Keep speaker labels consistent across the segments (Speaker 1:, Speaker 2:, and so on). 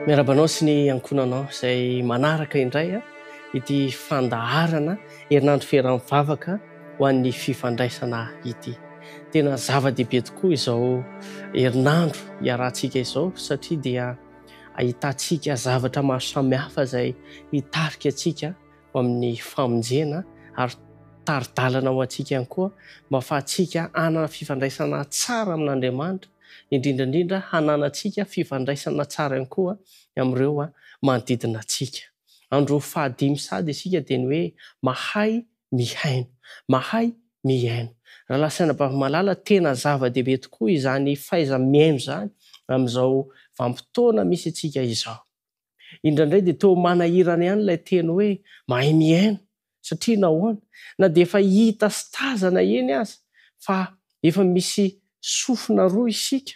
Speaker 1: Miarabanao sy ny ankonanao izay manaraka indray ity fandaharana herinandro fiaraha-mivavaka ho an'ny fifandraisana ity. Tena zava-dehibe tokoa izao herinandro hiarahantsika izao satria dia ahitantsika zavatra maro samihafa izay hitarika antsika ho amin'ny famonjena ary taridalana ho antsika ihany koa mba ahafahantsika hanana fifandraisana tsara amin'Andriamanitra, indrindrandrindra hananantsika fifandraisana tsara ihany koa amin'ireo manodidina antsika. Andro fahadimy sady isika dia ny hoe mahay mihaino, mahay mihaino. Raha lasaina malala tena zava-dehibe tokoa izany fahaiza-mihaino izany amin'izao vanim-potoana misy antsika izao. Indraindray dia toa manahirana ihany ilay teny hoe mahay mihaino satria nahoana? Na dia efa hita sy tazana eny aza fa efa misy sofina roa isika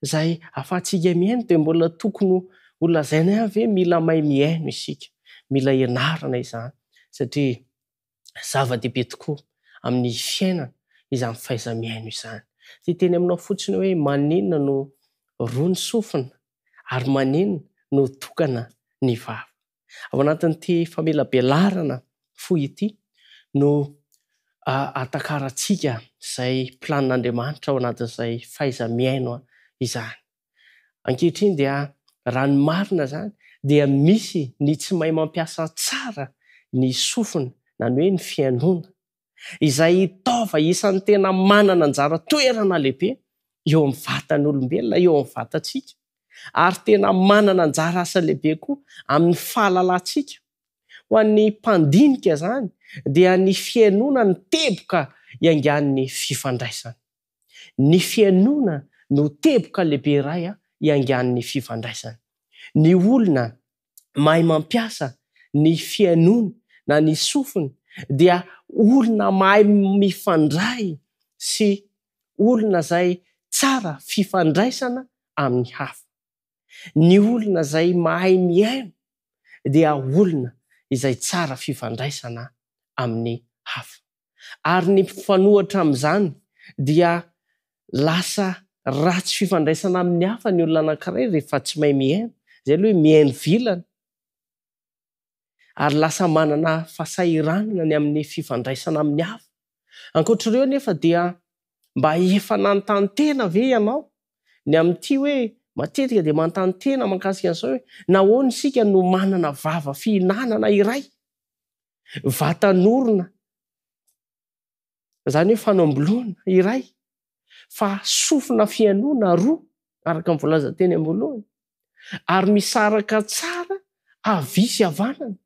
Speaker 1: izay ahafahantsika mihaino dia mbola tokony ho lazaina ihany ve mila mahay mihaino isika, mila ianarana izany satria zava-dehibe tokoa amin'ny fiainana izany fahaiza-mihaino izany. Ty teny aminao fotsiny hoe maninona no roa ny sofina ary maninona no tokana ny vava. Ao anatin'ity famelabelarana fohy ity no atakarantsika izay planin'Andriamanitra ao anatin'izay fahaiza-mihaino izany. Ankehitriny dia raha ny marina izany dia misy ny tsy mahay mampiasa tsara ny sofina na ny hoe ny fihainoana izay taova isan'ny tena manana anjara toerana lehibe eo amin'ny vatan'olombelona, eo amin'ny vatantsika ary tena manana anjara asa lehibe koa amin'ny fahalalantsika. Ho an'ny mpandinika izany dia ny fihainoana ny teboka iangan'ny fifandraisana. Ny fihainoana no teboka lehibe iray iangan'ny fifandraisana. Ny olona mahay mampiasa ny fihainoana na ny sofina dia olona mahay mifandray sy olona izay tsara fifandraisana amin'ny hafa. Ny olona izay mahay mihaino dia olona izay tsara fifandraisana amin'ny hafa. Ary ny fanohatra amin'izany dia lasa ratsy fifandraisana amin'ny hafa ny olona anankiray rehefa tsy mahay mihaino, izay hoe mihaino vilana. Ary lasa manana fahasahiranana ny amin'ny fifandraisana amin'ny hafa. Ankoatr'ireo nefa dia mba efa nanontany tena ve ianao ny amin'ity hoe matetika dia manontany tena mahakasika an'izao hoe nahoana isika no manana vava fihinanana iray, vatan'orona, izany hoe fanamboloana iray, fa sofina fihainoana roa araka ny voalaza teny am-boalohany ary misaraka tsara avisy havanana.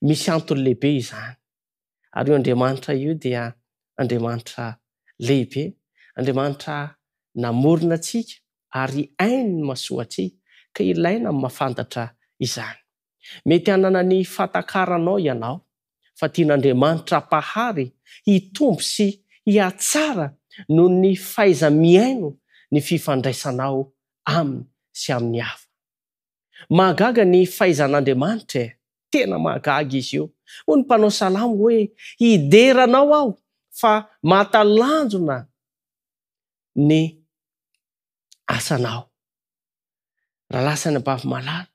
Speaker 1: Misy antony lehibe izany. Ary io Andriamanitra io dia Andriamanitra lehibe, Andriamanitra namorona antsika ary hainy ny mahasoa antsika ka ilaina ny mahafantatra izany. Mety hanana ny fatakaranao ianao fa tian'Andriamanitra pahary hitombo sy hiatsara noho ny fahaiza-mihaino ny fifandraisanao aminy sy amin'ny hafa. Mahagaga ny fahaizan'Andriamanitra, tena mahagaga izy io. Hoy ny mpanao salamo hoe hideranao aho fa mahatalanjona ny asanao. Raha lasa ny bava-malala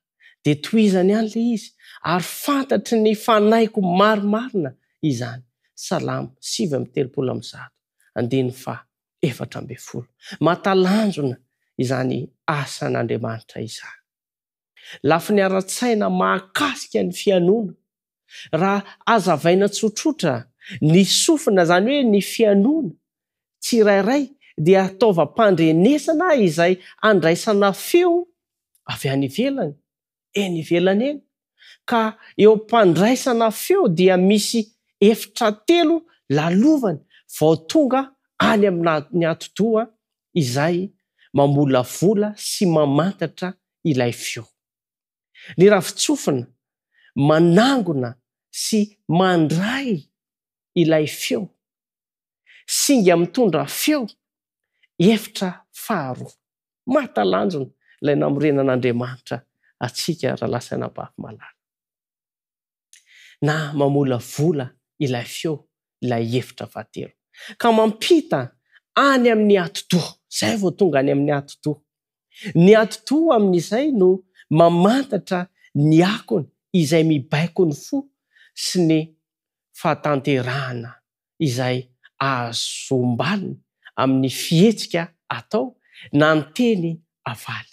Speaker 1: dia tohizany ihany le izy ary fantatry ny fanaiko marimarina izany. Salamo 7:30. Mahatalanjona izany asan'Andriamanitra izany. Lafy ny ara-tsaina mahakasika ny fihainoana. Raha azavaina tsotsotra ny sofina izany hoe ny fihainoana tsirairay dia ataovam-pandrenesana izay andraisana feo avy any ivelany, eny ivelany eny. Ka eo ampandraisana feo dia misy efitra telo lalovany vao tonga any amin'ny ati-doha izay mamolavola sy mamantatra ilay feo. Ny ravin-tsofina manangona sy mandray ilay feo. Singa mitondra feo efitra faharoa. Mahatalanjona ilay namorenan'Andriamanitra atsika raha lasaina bava-malala. Na mamolavola ilay feo, ilay efitra fahatelo. Ka mampita any amin'ny ati-doha. Zay vao tonga any amin'ny ati-doha. Ny atotoa amin'izay no mamantatra ny akony izay mibaiko ny fo sy ny fahatanterahana izay ahazombaliny amin'ny fihetsika atao na ny teny avaly.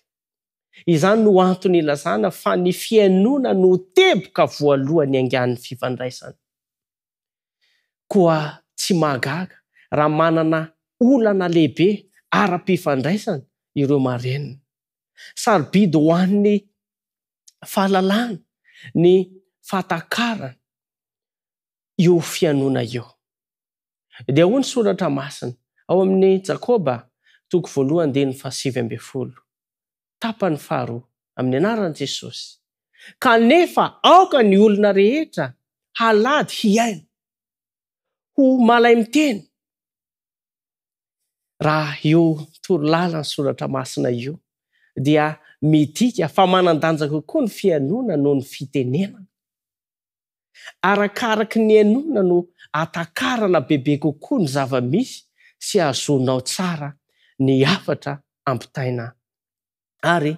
Speaker 1: Izany no antony ilazana fa ny fiainona no teboka voalohany angan'ny fifandraisana. Koa tsy mahagaga raha manana olana lehibe ara-pifandraisana ireo marenina. Sarobidy ho an'ny fahalalana ny fahatakarana io fianona io. Dia hoy ny soratra masina ao amin'ny Jakoba 1:7. Tapany faharoa amin'ny anaran'i Jesosy. Kanefa aoka ny olona rehetra halady hiaina ho malay miteny. Raha io torolalany soratra masina io dia midika fa manan-danja kokoa ny fianona noho ny fitenenana. Arakaraka ny anona no atakarana bebe kokoa ny zava-misy sy azonao tsara ny hafatra ampitaina ary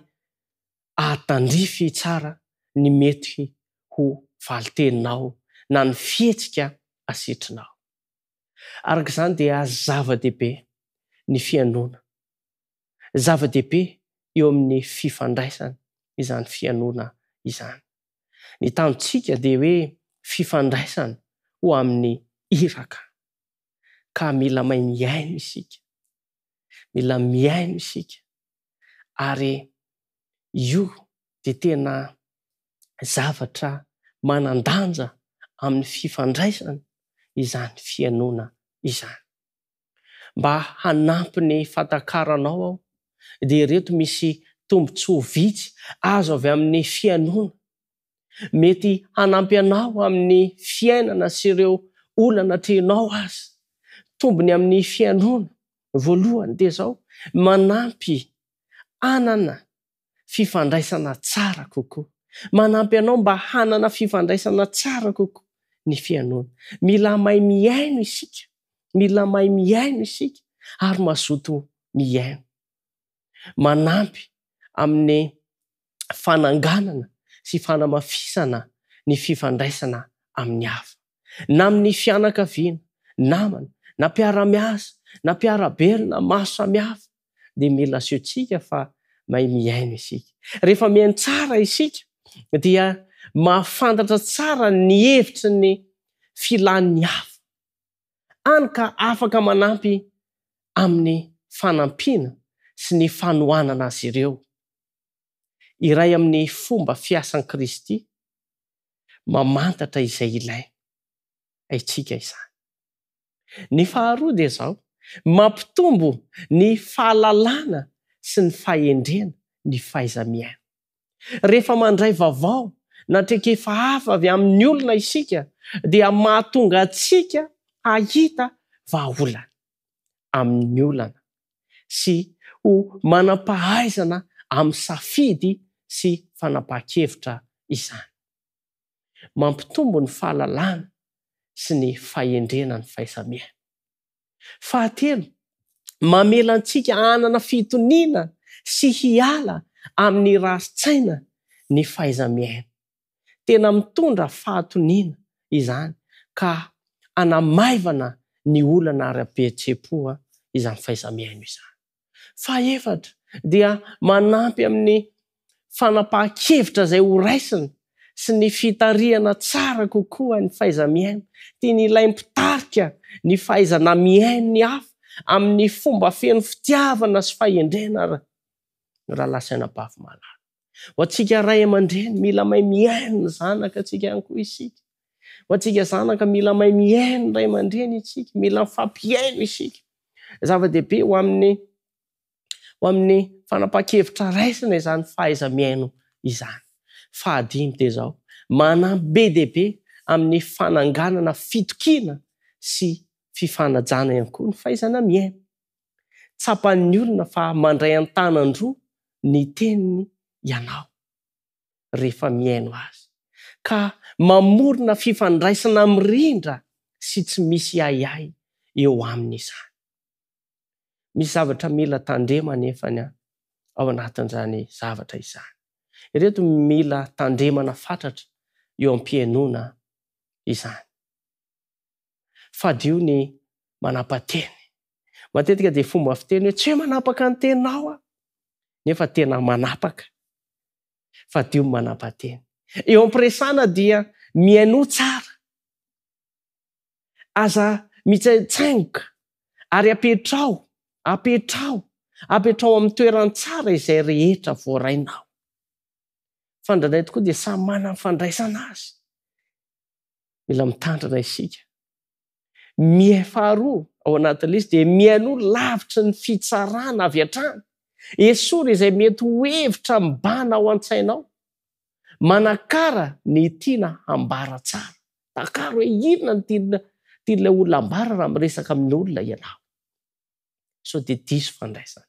Speaker 1: atandrify tsara ny mety ho valiteninao na ny fihetsika asitrinao. Araka izany dia zava-dehibe ny fianona. Zava-dehibe eo amin'ny fifandraisana izany fianona izany. Ny tanjontsika dia hoe fifandraisana ho amin'ny iraka. Ka mila mahay miaino isika. Mila miaino isika. Ary io dia tena zavatra manan-danja amin'ny fifandraisana izany fianona izany. Mba hanampy ny fatakaranao ao dia reto misy tombotsoa vitsy azo avy amin'ny fianona. Mety hanampy anao amin'ny fiainana sy ireo olana trehinao azy. Tombony amin'ny fianona voalohany dia zao, manampy hanana fifandraisana tsara kokoa. Manampy anao mba hanana fifandraisana tsara kokoa ny fianona. Mila mahay miaino isika. Mila mahay miaino isika ary mazoto miaino. Manampy amin'ny fananganana sy fanamafisana ny fifandraisana amin'ny hafa. Na amin'ny fianakaviana, namana, na mpiara-miasa, na mpiara-belona maro samihafa dia mila asehotsika fa mahay miaino isika. Rehefa miaino tsara isika dia mahafantatra tsara ny hevitry ny filan'ny hafa. Any ka afaka manampy amin'ny fanampiana sy ny fanohanana azy ireo. Iray amin'ny fomba fiasan'i Kristy mamantatra izay ilay haitsika izany. Ny faharoa dia zao, mampitombo ny fahalalana sy ny fahendrena ny fahaiza-miaina. Rehefa mandray vaovao na traikefa hafa avy amin'ny olona isika dia mahatonga antsika hahita vahaolana amin'ny olana sy ho manam-pahaizana amin'ny safidy sy fanapahan-kevitra izany. Mampitombo ny fahalalana sy ny fahendrena ny fahaiza-miaina. Fahatelo, mamela antsika hanana fitoniana sy hiala amin'ny rarin-tsaina ny fahaiza-miaina. Tena mitondra fahatoniana izany ka anamaivana ny olana ara-pihetsem-po izany fahaiza-miaina izany. Fahaefatra dia manampy amin'ny fanapahan-kevitra izay ho raisina sy ny fitarihana tsara kokoa ny fahaiza-miaina. Tiany ilay mpitarika ny fahaizana miaino ny hafa amin'ny fomba feno fitiavana sy fahendrena raha lasaina-bavy malala. Ho antsika ray aman-dreny mila mahay miaino ny zanaka antsika ihany koa isika. Ho antsika zanaka mila mahay miaino ny ray aman-dreny isika. Mila mifampiaino isika. Zava-dehibe ho amin'ny fanapahan-kevitra raisina izany fahaiza-miaino izany. Fahadimy dia zao, manampy be dehibe amin'ny fananganana fitokiana sy fifanajana ihany koa ny fahaizana miaino. Tsapan'ny olona fa mandray an-tanandroa ny teniny ianao rehefa miaino azy. Ka mamorona fifandraisana mirindra sy tsy misy ahiahy eo aminy izany. Misy zavatra mila tandrema nefany ao anatin'izany zavatra izany. Ireto mila tandremana fatratra eo am-piainona izany. Fadio ny manapa-teny. Matetika dia fomba fiteny hoe tsy hoe manapaka ny teninao nefa tena manapaka. Fadio ny manapa-teny. Eo am-piresana dia miaino tsara. Aza mitsaitsaingoka ary apetrao amin'ny toerany tsara izay rehetra voarainao. Fandranay tokoa dia samy manana ny fandraisana azy. Mila mitandrina isika. Faharoa ao anatin'izy dia miaino lavitry ny fitsarana avy hatrany. Esory izay mety ho hevitra mibana ao an-tsainao. Manakara ny tiana hambara tsara. Takaro hoe inona ny tian'ilay olona hambara raha miresaka amin'ny olona ianao. So dia diso fandraisana.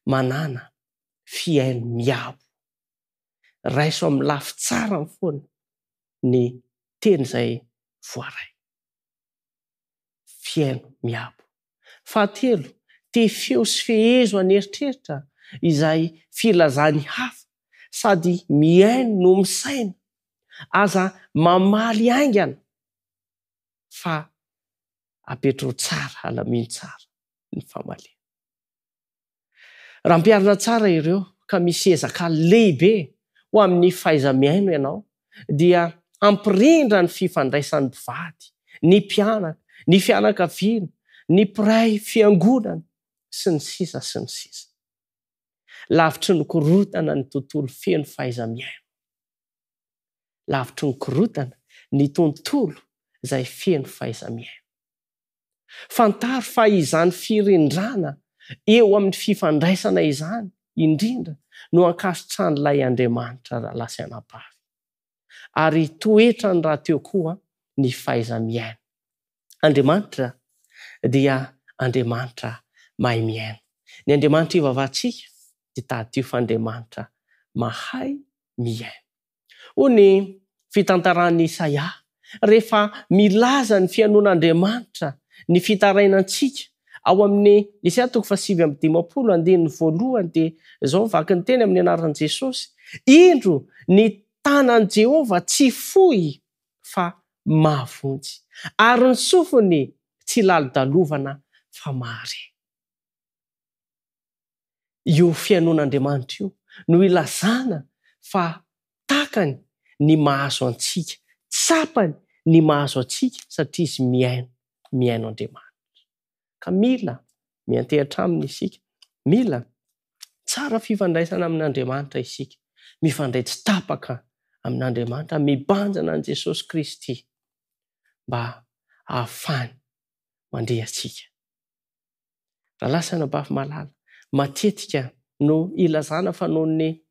Speaker 1: Manana fiaino miabo. Raiso amin'ny lafy tsara foana ny teny izay voaray. Fiaino miabo. Fahatelo, te-feo sy fehezo an'eritreritra izay filazany hafa sady miaino no misaina. Aza mamaly aingana fa apetro tsara, alamino tsara ny famaliana. Raha mpiarina tsara ireo ka misy ezaka lehibe ho amin'ny fahaiza-miaino ianao dia ampirindra ny fifandraisan'ny mpivady, ny mpianaka, ny fianakaviana, ny mpiray fiangonana sy ny sisa sy ny sisa. Lavitry ny korotana ny tontolo feno fahaiza-miaino. Lavitry ny korotana ny tontolo izay feno fahaiza-miaino. Fantaro fa izany firindrana eo amin'ny fifandraisana izany indrindra no ankasitrhan'ilay Andriamanitra lasanabavy. Ary toetra ny raha teo koa ny fahaiza-miaino. Andriamanitra dia Andriamanitra mahay miaino. Ny Andriamanitra ivavahantsika dia tadio fa Andriamanitra mahay miaino. Hoy ny fitantaran'i Isaia rehefa milaza ny fiainon'Andriamanitra ny fitarainantsika ao amin'ny Isaia 7:5 dia izao vaky ny teny amin'ny anaran'i Jesosy. Indro ny tanan' Jehova tsy fohy fa mahavonjy ary ny sofiny tsy lalo-dalovana fa mahare. Io fiainon'Andriamanitra io no ilazana fa takany ny mahazo antsika, tsapany ny mahazo antsika satria izy miaino Andriamanitra. Ka mila miantehatra aminy isika, mila tsara fifandraisana amin'Andriamanitra isika, mifandray tsy tapaka amin'Andriamanitra, mibanjana an' Jesosy Kristy mba ahafany mandre antsika. Raha lasana bafy malala, matetika no ilazana fa noho ny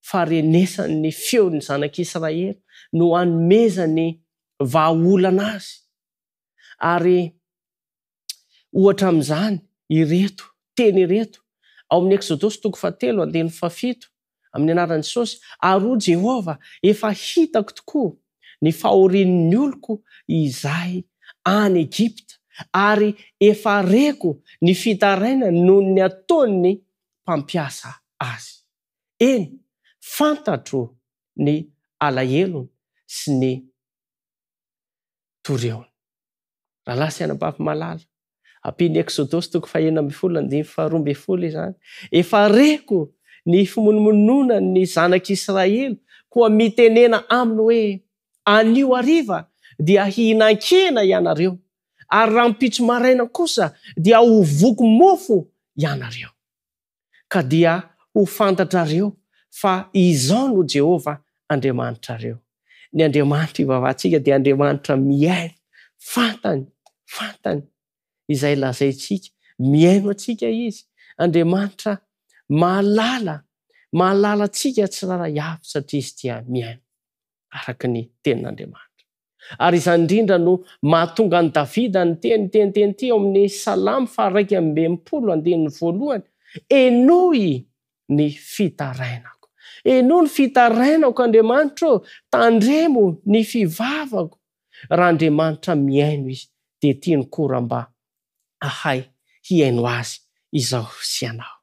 Speaker 1: faharenesan'ny feon'ny zanak'Israely no hanomezany vahaolana azy. Ary ohatra amin'izany ireto teny ireto ao amin'ny Exodosy 3:7 amin'ny anaran'i Jesosy, ary o Jehova, efa hitako tokoa ny fahorian'ny oloko izay any Egypta, ary efa reko ny fitaraina noho ny ataony mpampiasa azy. Eny, fantatro ny alahelo sy ny toreony. Raha lasy anabavy malala, ampiny Exodosy 1:12 izany. Efa reko ny fimonomonona ny zanak'Israely koa mitenena aminy hoe anio hariva dia hihinan-kena ianareo, ary raha mipitso maraina kosa dia ho voky mofo ianareo. Ka dia ho fantatrareo fa izao no Jehova Andriamanitrareo. Ny Andriamanitra ivavahantsika dia Andriamanitra miaino, fantany izay lazaintsika, miaino antsika izy. Andriamanitra mahalala antsika tsy raha avy satria izy dia miaino araka ny tenin'Andriamanitra. Ary izany indrindra no mahatonga ny Davida ny teny ty ao amin'ny Salamo 119:1, enoy ny fitarainako. Enoy ny fitarainako Andriamanitra, tandremo ny fivavako. Raha Andriamanitra miaino izy dia tiany kora mba ahay hiaino azy izao sy anao.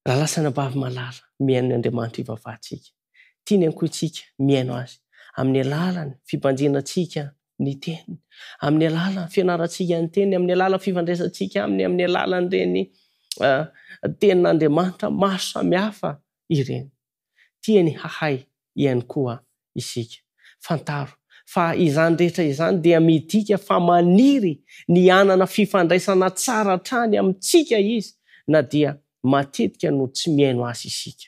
Speaker 1: raha lasana bavy malara miaino ny Andriamanitra ivavahantsika. Tiany ihany koa isika miaino azy amin'ny alalany fibanjenantsika ny teny, amin'ny alalany fianarantsika ny teny, amin'ny alalany fifandraisantsika aminy, amin'ny alalan'ireny tenin'Andriamanitra maro samihafa ireny. Tiany hahay ihany koa isika. Fantaro fa izany rehetra izany dia midika fa maniry ny anana fifandraisana tsara hatrany amintsika izy, na dia matetika no tsy miaino azy isika.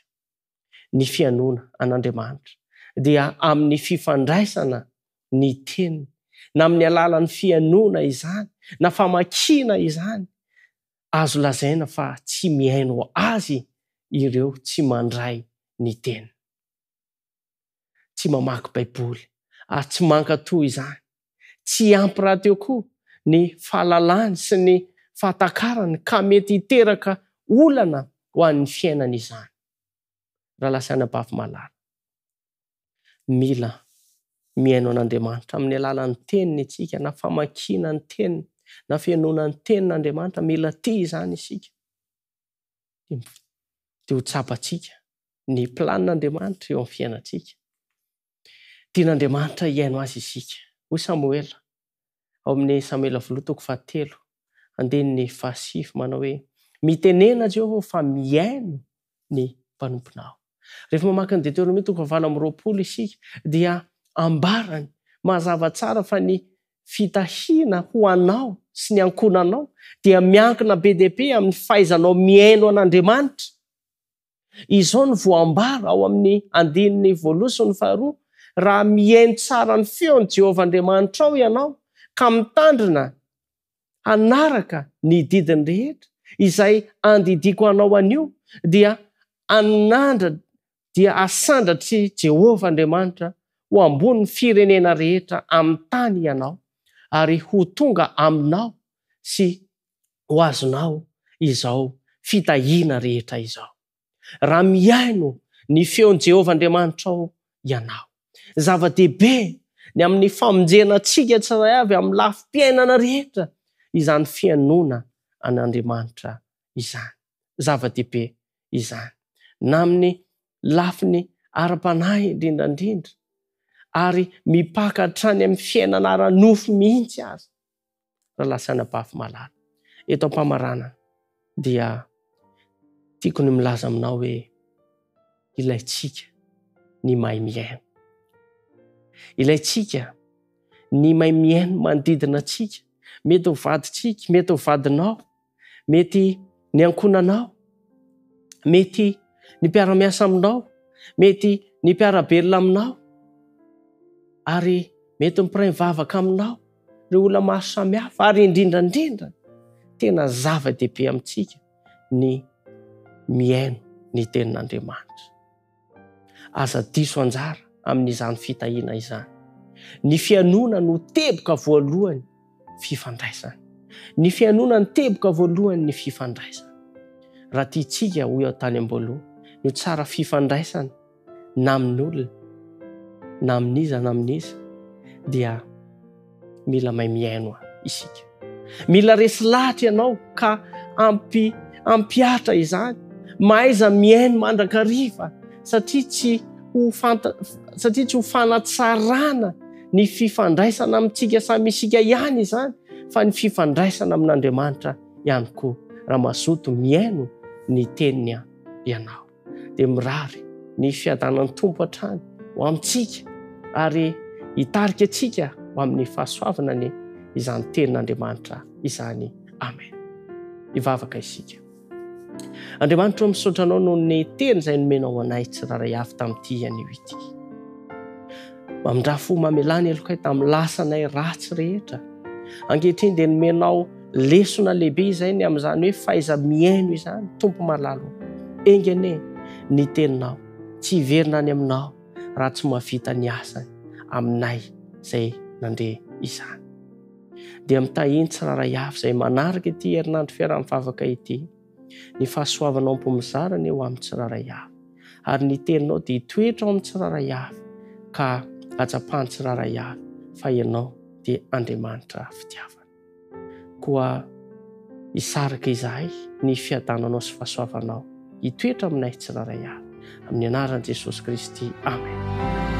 Speaker 1: Ny fianoana an'Andriamanitra dia amin'ny fifandraisana ny teniny, na amin'ny alalan'ny fianoana izany, na famakina izany, azo lazaina fa tsy miaino azy ireo tsy mandray ny teny. Tsy mamaky Baiboly ary tsy mankatoy izany, tsy ampy raha teo koa ny fahalalany sy ny fahatakarany ka mety hiteraka olana ho an'ny fiainana izany. Raha lasana bavy malara, mila miaino an'Andriamanitra amin'ny alalan'ny teniny isika, na famakina ny teniny, na fianoana ny tenin'Andriamanitra, mila tia izany isika. Dia ho tsapatsika ny planin'Andriamanitra eo amin'ny fiainantsika. Tian'Andriamanitra hiaino azy isika. Hoy Samuela ao amin'ny Samuela voaloha toko 7 andininy 7 manao hoe mitenena Jehovah fa miaino ny mpanomponao. Rehefa mamaky ny Deutéronomie toko 8:20 isika dia ambarany mazava tsara fa ny fitahiana ho anao sy ny ankonanao dia miankina be dia be amin'ny fahaizanao miaino an'Andriamanitra. Izao ny voambara ao amin'ny andininy 1 sy ny 2: raha miaino tsara ny feon'i Jehovah Andriamanitra ao ianao ka mitandrina hanaraka ny didiny rehetra izay andidiko anao anio, dia asandratry Jehovah Andriamanitra ho ambony firenena rehetra amin'ny tany ianao, ary ho tonga aminao sy ho azonao izao fitahiana rehetra izao. Raha miaino ny feon'i Jehovah Andriamanitra ao ianao, zava-dehibe ny amin'ny famonjenantsika tsirairay avy amin'ny lafim-piainana rehetra izany fianoana an'Andriamanitra izany. Zava-dehibe izany na amin'ny lafiny ara-panahy indrindrandrindra, ary mipaka hatrany amin'ny fiainana ara-nofo mihitsy azy. Raha lasana bavy malara, eto am-pamarana dia tiako ny milaza aminao hoe ilaitsika ny mahay miaino. Ilaitsika ny mahay miaino manodidina antsika. Mety ho vaditsika, mety ho vadinao, mety ny ankonanao, mety ny mpiara-miasa aminao, mety ny mpiara-belona aminao, ary mety mpiray mivavaka aminao, ireo olona maro samihafa, ary indrindrandrindra tena zava-dehibe amintsika ny miaino ny tenin'Andriamanitra. Aza diso anjara amin'izany fitahiana izany. Ny fianoana no teboka voalohany fifandraisana. Ny fianoana no teboka voalohany ny fifandraisana. Raha tiantsika ho eo tany am-boaloha no tsara fifandraisana na amin'olona, na amin'iza na amin'iza, dia mila mahay miaino isika. Mila resy lahatra ianao ka ampiatra izany. Mahaiza miaino mandrakariva satria tsy ho fanatsarana ny fifandraisana amintsika samy isika ihany izany, fa ny fifandraisana amin'Andriamanitra ihany koa. Raha mazoto miaino ny teniny ianao, dia mirary ny fiadanan'ny Tompo hatrany ho amintsika, ary hitarika antsika ho amin'ny fahasoavana ny izany tenin'Andriamanitra izany. Amen. Hivavaka isika. Andriamanitra misaotra anao noho ny teny izay nomenao anay tsiraray avy tamin'ity anio ity. Mamindrafo mamelany alokay tamin'ny lasanay ratsy rehetra. Ankehitriny dia nomenao lesona lehibe izay ny amin'izany hoe fahaiza miaino izany. Tompo malalo, engane ny teninao, tsy hiverina any aminao raha tsy mahavita ny asany aminay izay nandeha izany. Dia mitahiny tsiraray avy izay manaraka ity herinandro fiaraham-mivavaka ity, ny fahasoavanao am-pomizarana eo amin'ny tsiraray avy, ary ny teninao dia hitoetra ao amin'ny tsiraray avy, ka atsapahany tsiraray avy fa ianao dia Andriamanitra fitiavana. Koa hisarika izahay ny fiadananao sy fahasoavanao hitoetra aminay tsiraray avy amin'ny anaran'i Jesosy Kristy amen.